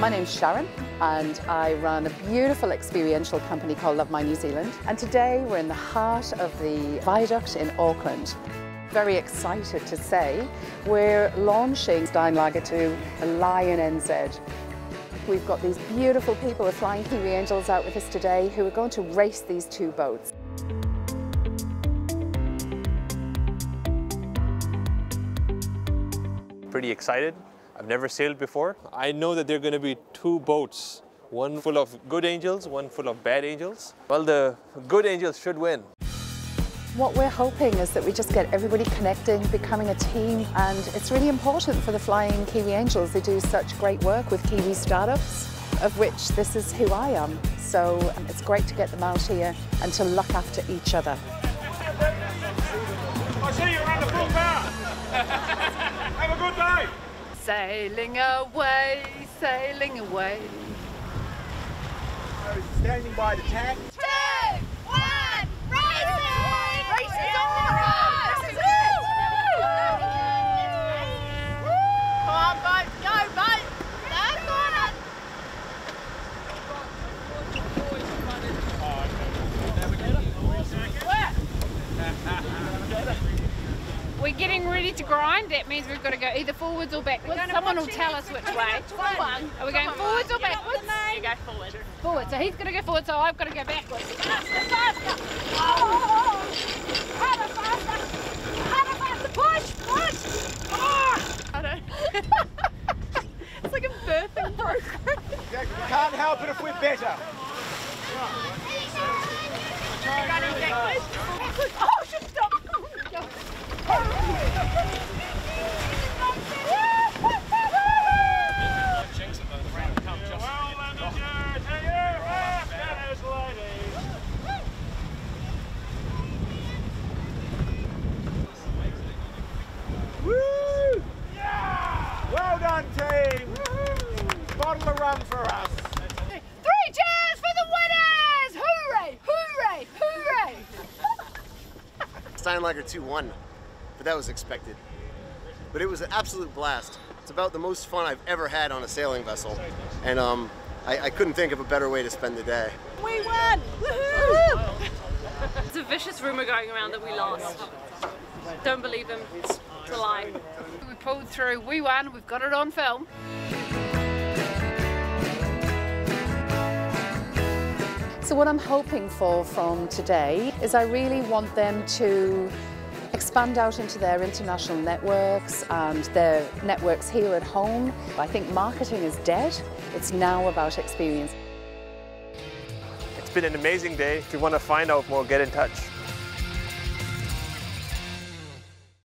My name's Sharon and I run a beautiful experiential company called Love My New Zealand, and today we're in the heart of the viaduct in Auckland. Very excited to say we're launching Steinlager to a Lion NZ. We've got these beautiful people with Flying Kiwi Angels out with us today who are going to race these two boats. Pretty excited. I've never sailed before. I know that there are going to be two boats, one full of good angels, one full of bad angels. Well, the good angels should win. What we're hoping is that we just get everybody connecting, becoming a team, and it's really important for the Flying Kiwi Angels. They do such great work with Kiwi startups, of which this is who I am. So it's great to get them out here and to look after each other. I see you're under full power. Have a good day. Sailing away, sailing away. Standing by the tack. 2, 1, racing! Racing's on! This is it! Come on, boat, go, boat! That's on it! We're getting ready to grind. That means we've got to go either forwards or backwards. Someone will tell us which way. Are we going forwards or backwards? You go forward. Forward. So he's going to go forward, so I've got to go backwards. Faster, faster! Oh! Harder, faster! Harder, faster! Push, push! Oh! I don't... It's like a birthing program. You can't help it if we're better. Running backwards. Oh, should stop! Woo! Yeah! Well done, team! Bottle of rum for us. 3 cheers for the winners! Hooray! Hooray! Hooray! Steinlager 2-1, but that was expected. But it was an absolute blast. It's about the most fun I've ever had on a sailing vessel, and I couldn't think of a better way to spend the day. We won! Woohoo! There's a vicious rumour going around that we lost. Don't believe them, it's a lie. We pulled through, we won, we've got it on film. So what I'm hoping for from today is I really want them to expand out into their international networks and their networks here at home. I think marketing is dead. It's now about experience. It's been an amazing day. If you want to find out more, get in touch.